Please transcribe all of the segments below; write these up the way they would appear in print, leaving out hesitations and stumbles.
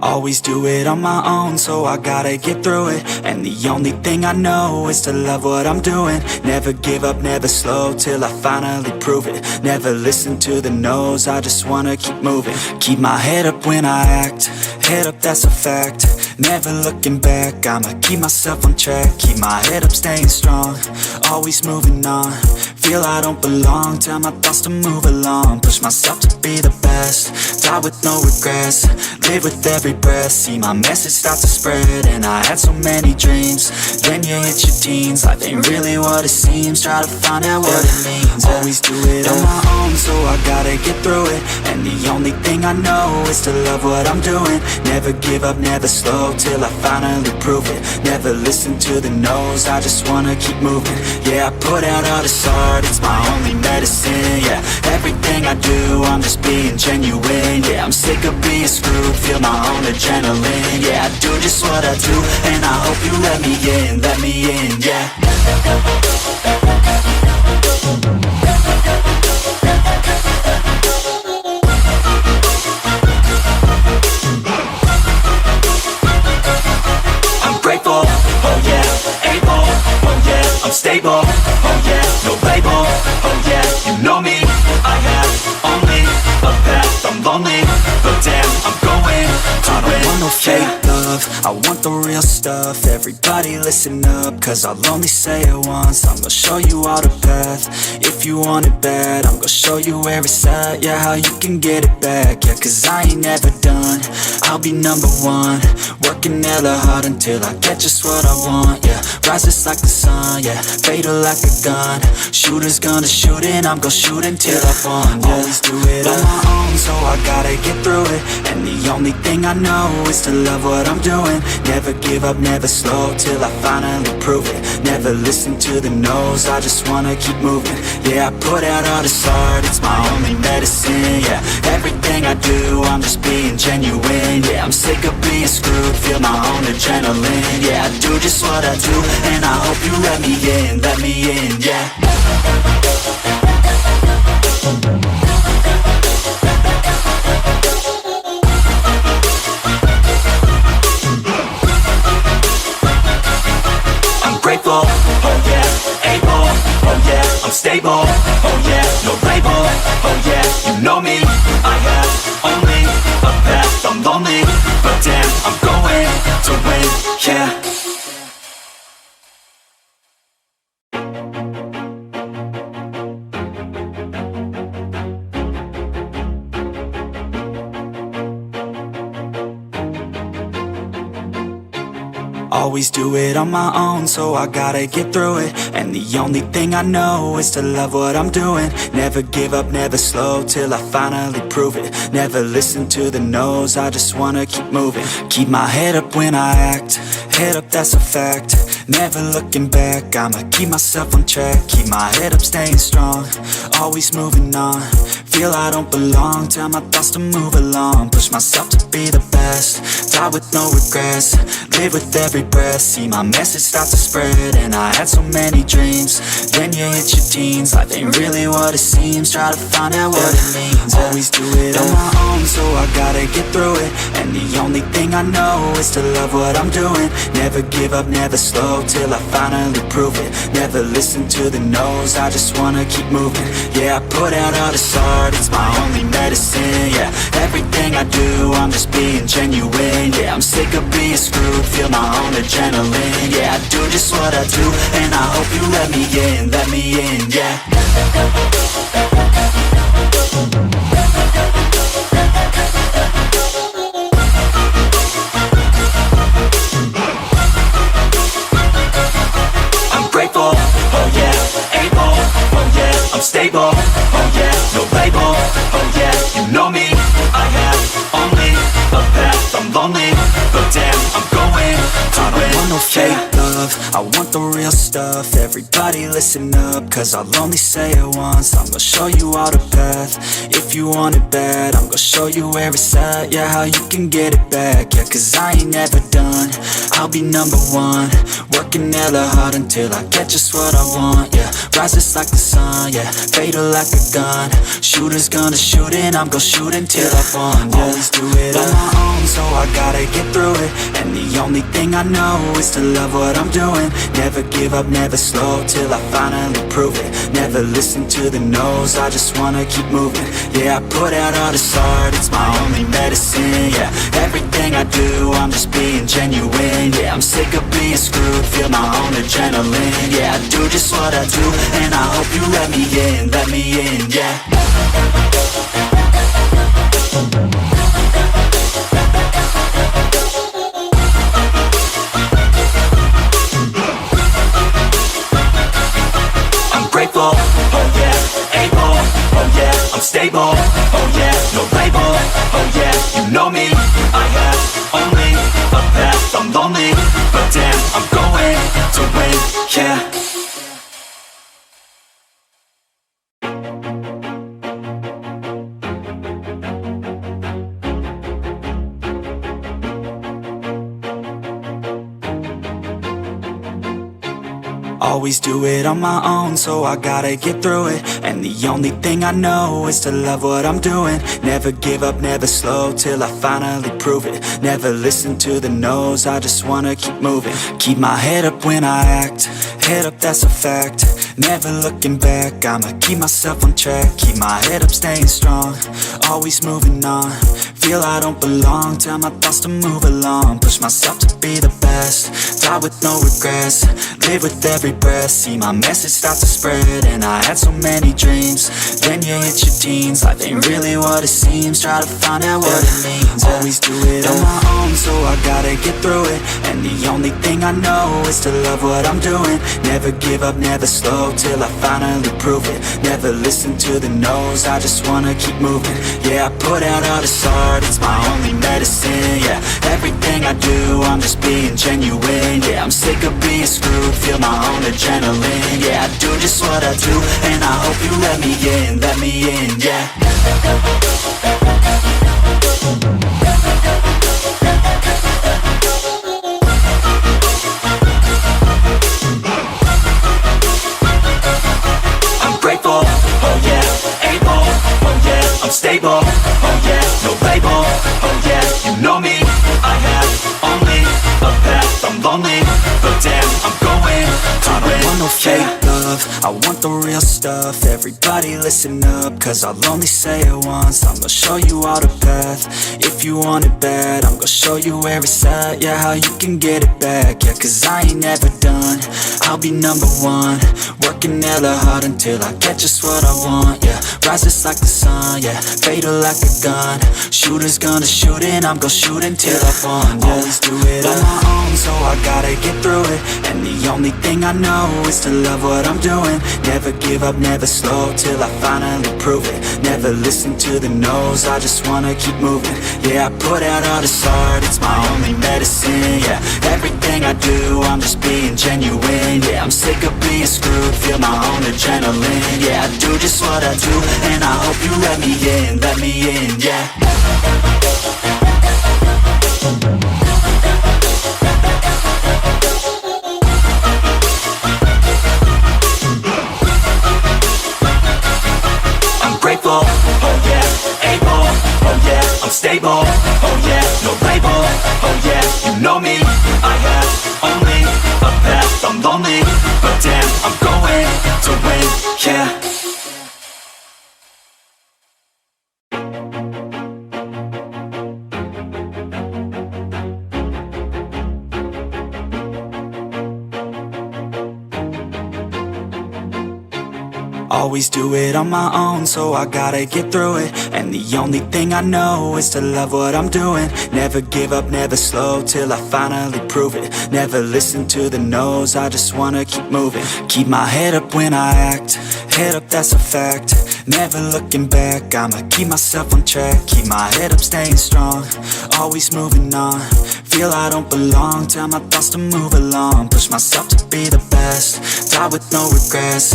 Always do it on my own, so I gotta get through it. And the only thing I know is to love what I'm doing. Never give up, never slow, till I finally prove it. Never listen to the no's, I just wanna keep moving. Keep my head up when I act, head up, that's a fact. Never looking back, I'ma keep myself on track. Keep my head up, staying strong, always moving on. Feel I don't belong, tell my thoughts to move along. Push myself to be the best, die with no regrets. Live with every breath, see my message start to spread. And I had so many dreams, then you hit your teens. Life ain't really what it seems, try to find out what it means. Always do it on my own, so I gotta get through it. And the only thing I know is to love what I'm doing. Never give up, never slow, till I finally prove it. Never listen to the no's, I just wanna keep moving. Yeah, I put out all this art, it's my only medicine. Yeah, everything I do, I'm just being genuine. Yeah, I'm sick of being screwed, feel my own adrenaline. Yeah, I do just what I do, and I hope you let me in, yeah. I'm grateful, oh yeah, able, oh yeah, I'm stable, oh yeah, no label, oh yeah, you know me, I have only a path, I'm lonely, but damn, I'm going to win. I don't want no fake love, I want the real stuff. Everybody listen up, cause I'll only say it once. I'm gonna show you all the path, if you want it bad. I'm gonna show you where it's at, yeah, how you can get it back. Yeah, cause I ain't never done, I'll be number one. Working hella hard until I get just what I want, yeah. Rises like the sun, yeah, fatal like a gun. Shooters gonna shoot and I'm gonna shoot until I won, yeah. Always do it on my own, so I gotta get through it. And the only thing I know is to love what I'm doing. Never give up, never slow, till I finally prove it. Never listen to the no's, I just wanna keep moving. Yeah, I put out all this art, it's my only medicine. Yeah, everything I do, I'm just being genuine. Yeah, I'm sick of being screwed, feel my own adrenaline. Yeah, I do just what I do, and I hope you let me in, yeah. I'm grateful, oh yeah, able, oh yeah, I'm stable, oh yeah, no label, oh yeah, you know me, I have only a path, I'm lonely, but damn, I'm going to win, yeah. Always do it on my own, so I gotta get through it. And the only thing I know is to love what I'm doing. Never give up, never slow, till I finally prove it. Never listen to the no's, I just wanna keep moving. Keep my head up when I act, head up, that's a fact. Never looking back, I'ma keep myself on track. Keep my head up, staying strong, always moving on. Feel I don't belong, tell my thoughts to move along. Push myself to be the best, die with no regrets. Live with every breath, see my message start to spread. And I had so many dreams, then you hit your teens. Life ain't really what it seems, try to find out what it means. Always do it on my own, so I gotta get through it. And the only thing I know is to love what I'm doing. Never give up, never slow, till I finally prove it. Never listen to the no's, I just wanna keep moving. Yeah, I put out all this art, it's my only medicine. Yeah, everything I do, I'm just being genuine. Yeah, I'm sick of being screwed, feel my own adrenaline. Yeah, I do just what I do, and I hope you let me in, yeah. I'm grateful, oh yeah, able, oh yeah, I'm stable, oh yeah, no label, oh yeah, you know me, I have only a path, I'm lonely, but damn, I'm going to win. I don't want no fake love, I want the real stuff. Everybody listen up, cause I'll only say it once. I'm gonna show you all the path, if you want it bad. I'm gonna show you where it's at, yeah, how you can get it back. Yeah, cause I ain't never done, I'll be number one. Working hella hard until I get just what I want, yeah. Rises like the sun, yeah. Fatal like a gun. Shooters gonna shoot and I'm gonna shoot until I won, yeah. Always do it on my own, so I gotta get through it. And the only thing I know is to love what I'm doing. Never give up, never slow, till I finally prove it. Never listen to the no's, I just wanna keep moving. Yeah, I put out all this art, it's my only medicine, yeah. Everything I do, I'm just being genuine, yeah. I'm sick of being screwed, feel my own adrenaline, yeah. I do just what I do, and I hope you let me in, yeah. Grateful, oh yeah, able, oh yeah, I'm stable, oh yeah, no label, oh yeah, you know me, I have only a path, I'm lonely, but damn, I'm going to win, yeah. Always do it on my own, so I gotta get through it. And the only thing I know is to love what I'm doing. Never give up, never slow, till I finally prove it. Never listen to the no's, I just wanna keep moving. Keep my head up when I act, head up, that's a fact. Never looking back, I'ma keep myself on track. Keep my head up, staying strong, always moving on. Feel I don't belong, tell my thoughts to move along. Push myself to be the best, die with no regrets. Live with every breath, see my message start to spread. And I had so many dreams, then you hit your teens. Life ain't really what it seems, try to find out what it means. Always do it on my own, so I gotta get through it. And the only thing I know is to love what I'm doing. Never give up, never slow, till I finally prove it. Never listen to the no's, I just wanna keep moving. Yeah, I put out all this art, it's my only medicine, yeah. Everything I do, I'm just being genuine, yeah. I'm sick of being screwed, feel my own adrenaline, yeah. I do just what I do, and I hope you let me in, yeah. I'm grateful, oh yeah, able, oh yeah, I'm stable, oh yeah, no label, oh yeah, you know me, I have only a path, I'm lonely, but damn, I'm going to win. I don't want no fake love, I want the real stuff. Everybody listen up, cause I'll only say it once. I'm gonna show you all the path, if you want it bad. I'm gonna show you where it's at, yeah, how you can get it back. Yeah, cause I ain't never done, I'll be number one. Working hella hard until I get just what I want, yeah. Rises like the sun, yeah, fatal like a gun. Shooters gonna shoot and I'm gonna shoot until I won, yeah. Always do it on my own, so I gotta get through it. And the only thing I know is to love what I'm doing. Never give up, never slow, till I finally prove it. Never listen to the no's, I just wanna keep moving. Yeah, I put out all this art, it's my only medicine, yeah. Everything I do, I'm just being genuine, yeah. I'm sick of being screwed, feel my own adrenaline, yeah. I do just what I do, and I hope you let me in, yeah. Grateful, oh yeah, able, oh yeah, I'm stable, oh yeah, no label, oh yeah, you know me, I have only a path, I'm lonely, but damn, I'm going to win, yeah. Always do it on my own, so I gotta get through it. And the only thing I know is to love what I'm doing. Never give up, never slow, till I finally prove it. Never listen to the no's, I just wanna keep moving. Keep my head up when I act, head up, that's a fact. Never looking back, I'ma keep myself on track. Keep my head up, staying strong, always moving on. Feel I don't belong, tell my thoughts to move along. Push myself to be the best, best, die with no regrets,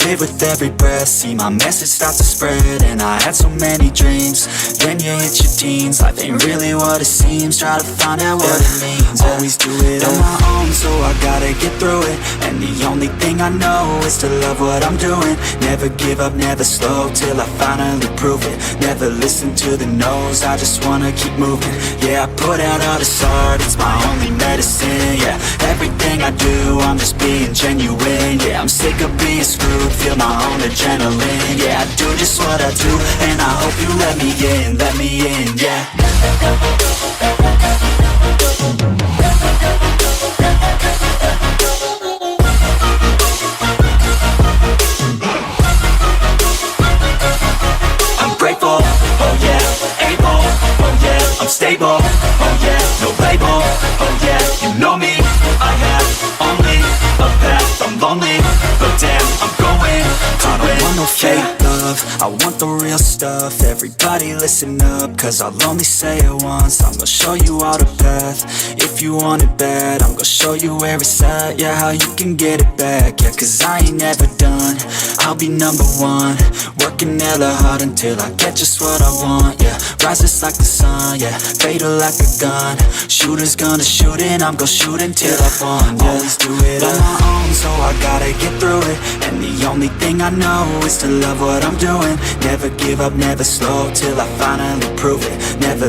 live with every breath, see my message start to spread. And I had so many dreams, then you hit your teens, life ain't really what it seems, try to find out what it means. Always do it on my own, so I gotta get through it. And the only thing I know is to love what I'm doing. Never give up, never slow, till I finally prove it. Never listen to the no's, I just wanna keep moving. Yeah, I put out all this art, it's my only medicine. Yeah, everything I do, I'm just being genuine. Yeah, I'm sick of being screwed, feel my own adrenaline. Yeah, I do just what I do, and I hope you let me in, yeah. I'm grateful, oh yeah, able, oh yeah, I'm stable, oh yeah, no label, oh yeah, you know me, I have only a path, I'm lonely, but damn, I'm going to I don't want no fake love, I want the real stuff. Everybody listen up, cause I'll only say it once. I'm gonna show you all the path, if you want it bad. I'm gonna show you where it's at, yeah, how you can get it back. Yeah, cause I ain't never done, I'll be number one. Working hella hard until I get just what I want, yeah. Rises like the sun, yeah, fatal like a gun. Shooters gonna shoot and I'm gonna shoot until I won, yeah. Always do it on my own, so I gotta get through it. And the only thing I know is to love what I'm doing. Never give up, never slow, till I finally prove it. Never